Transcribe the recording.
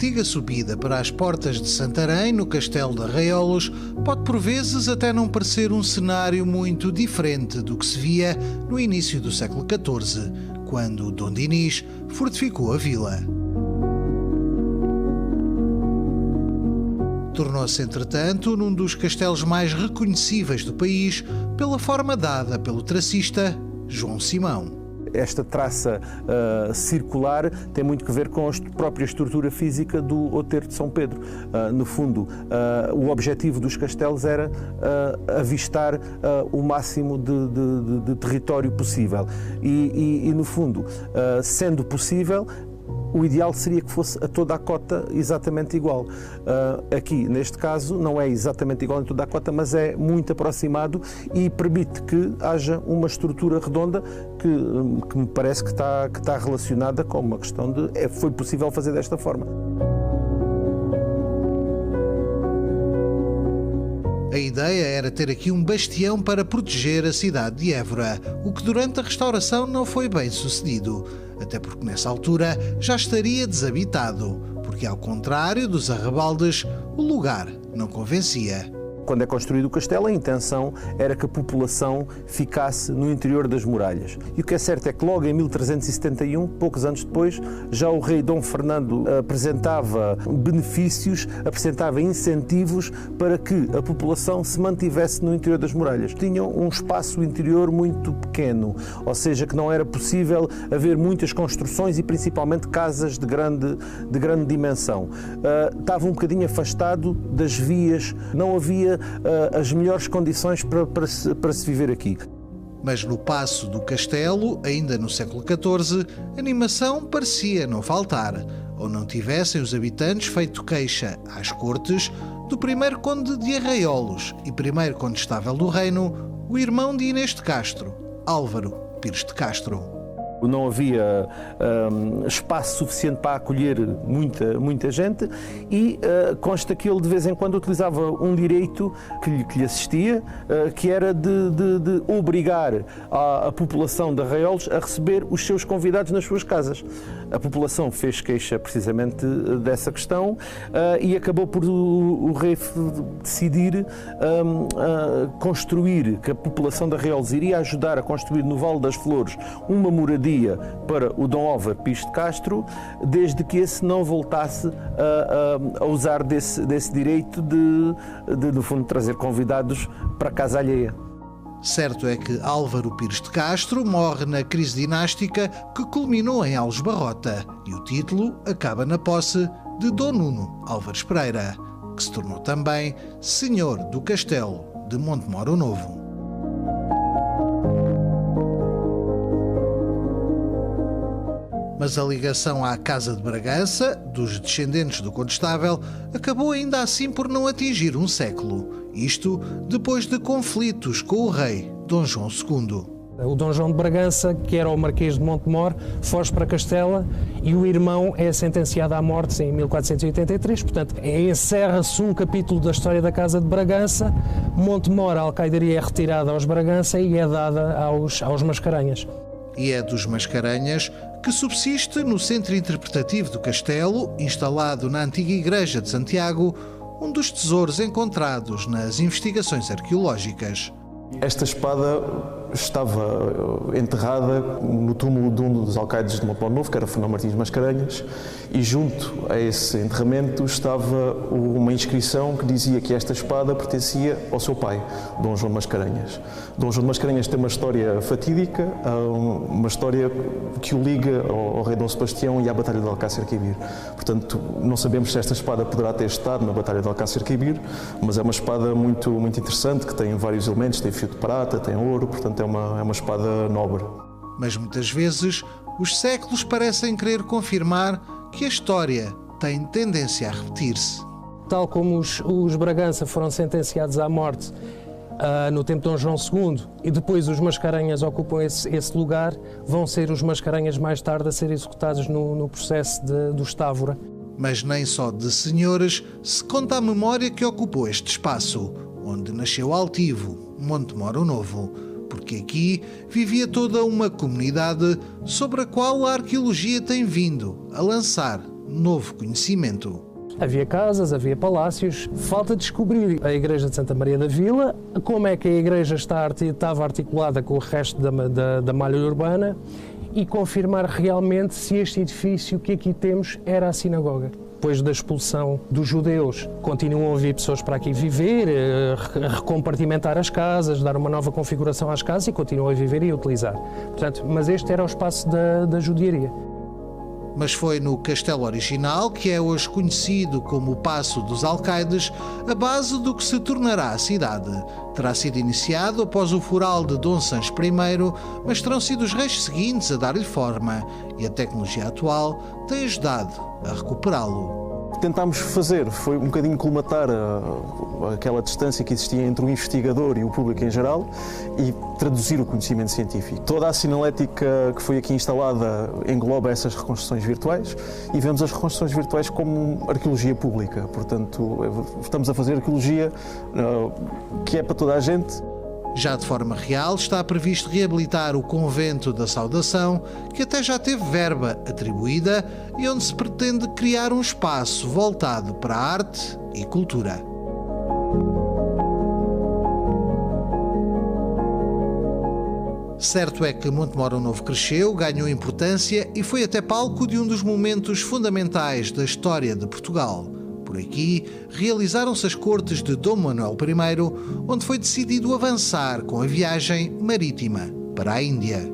antiga subida para as portas de Santarém, no Castelo de Arraiolos, pode por vezes até não parecer um cenário muito diferente do que se via no início do século XIV, quando Dom Dinis fortificou a vila. Tornou-se, entretanto, num dos castelos mais reconhecíveis do país pela forma dada pelo tracista João Simão. Esta traça circular tem muito que ver com a própria estrutura física do outeiro de São Pedro. No fundo, o objetivo dos castelos era avistar o máximo de território possível. E no fundo, sendo possível, o ideal seria que fosse a toda a cota exatamente igual. Aqui, neste caso, não é exatamente igual em toda a cota, mas é muito aproximado e permite que haja uma estrutura redonda que me parece que está relacionada com uma questão de foi possível fazer desta forma. A ideia era ter aqui um bastião para proteger a cidade de Évora, o que durante a restauração não foi bem sucedido, até porque nessa altura já estaria desabitado, porque ao contrário dos arrabaldes, o lugar não convencia. Quando é construído o castelo, a intenção era que a população ficasse no interior das muralhas. E o que é certo é que logo em 1371, poucos anos depois, já o rei Dom Fernando apresentava benefícios, apresentava incentivos para que a população se mantivesse no interior das muralhas. Tinham um espaço interior muito pequeno, ou seja, que não era possível haver muitas construções e principalmente casas de grande dimensão. Estava um bocadinho afastado das vias, não havia as melhores condições para se viver aqui. Mas no paço do castelo, ainda no século XIV, animação parecia não faltar, ou não tivessem os habitantes feito queixa às cortes do primeiro conde de Arraiolos e primeiro condestável do reino, o irmão de Inês de Castro, Álvaro Pires de Castro. Não havia espaço suficiente para acolher muita gente e consta que ele de vez em quando utilizava um direito que lhe assistia, que era de obrigar a população de Arraiolos a receber os seus convidados nas suas casas. A população fez queixa precisamente dessa questão e acabou por o rei decidir construir, que a população de Arraiolos iria ajudar a construir no Vale das Flores uma moradia para o Dom Álvaro Pires de Castro, desde que esse não voltasse a usar desse direito de, no fundo, trazer convidados para a casa alheia. Certo é que Álvaro Pires de Castro morre na crise dinástica que culminou em Aljubarrota e o título acaba na posse de Dom Nuno Álvares Pereira, que se tornou também senhor do castelo de Montemor o Novo. Mas a ligação à Casa de Bragança, dos descendentes do Condestável, acabou ainda assim por não atingir um século. Isto depois de conflitos com o rei Dom João II. O Dom João de Bragança, que era o Marquês de Montemor, foge para Castela e o irmão é sentenciado à morte em 1483. Portanto, encerra-se um capítulo da história da Casa de Bragança. Montemor, a alcaidaria é retirada aos Bragança e é dada aos Mascarenhas. E é dos Mascarenhas que subsiste no centro interpretativo do castelo, instalado na antiga igreja de Santiago, um dos tesouros encontrados nas investigações arqueológicas. Esta espada estava enterrada no túmulo de um dos alcaides de Montemor Novo, que era Fernão Martins Mascarenhas, e junto a esse enterramento estava uma inscrição que dizia que esta espada pertencia ao seu pai, Dom João de Mascarenhas. Dom João de Mascarenhas tem uma história fatídica, uma história que o liga ao rei Dom Sebastião e à Batalha de Alcácer Quibir. Portanto, não sabemos se esta espada poderá ter estado na Batalha de Alcácer Quibir, mas é uma espada muito interessante, que tem vários elementos, tem fio de prata, tem ouro, portanto é uma espada nobre. Mas muitas vezes os séculos parecem querer confirmar que a história tem tendência a repetir-se. Tal como os Bragança foram sentenciados à morte no tempo de Dom João II e depois os Mascarenhas ocupam esse lugar, vão ser os Mascarenhas mais tarde a ser executados no processo do Estávora. Mas nem só de senhores se conta a memória que ocupou este espaço, onde nasceu altivo Montemor o Novo, porque aqui vivia toda uma comunidade sobre a qual a arqueologia tem vindo a lançar novo conhecimento. Havia casas, havia palácios, falta descobrir a Igreja de Santa Maria da Vila, como é que a igreja estava articulada com o resto da malha urbana e confirmar realmente se este edifício que aqui temos era a sinagoga. Depois da expulsão dos judeus, continuam a vir pessoas para aqui viver, a recompartimentar as casas, dar uma nova configuração às casas e continuam a viver e a utilizar. Portanto, mas este era o espaço da judiaria. Mas foi no castelo original, que é hoje conhecido como o Paço dos Alcaides, a base do que se tornará a cidade. Terá sido iniciado após o fural de Dom Sancho I, mas terão sido os reis seguintes a dar-lhe forma, e a tecnologia atual tem ajudado a recuperá-lo. Tentámos fazer, foi um bocadinho colmatar aquela distância que existia entre o investigador e o público em geral e traduzir o conhecimento científico. Toda a sinalética que foi aqui instalada engloba essas reconstruções virtuais e vemos as reconstruções virtuais como arqueologia pública. Portanto, estamos a fazer arqueologia que é para toda a gente. Já de forma real, está previsto reabilitar o Convento da Saudação, que até já teve verba atribuída e onde se pretende criar um espaço voltado para a arte e cultura. Certo é que Montemor o Novo cresceu, ganhou importância e foi até palco de um dos momentos fundamentais da história de Portugal. Por aqui, realizaram-se as cortes de Dom Manuel I, onde foi decidido avançar com a viagem marítima para a Índia.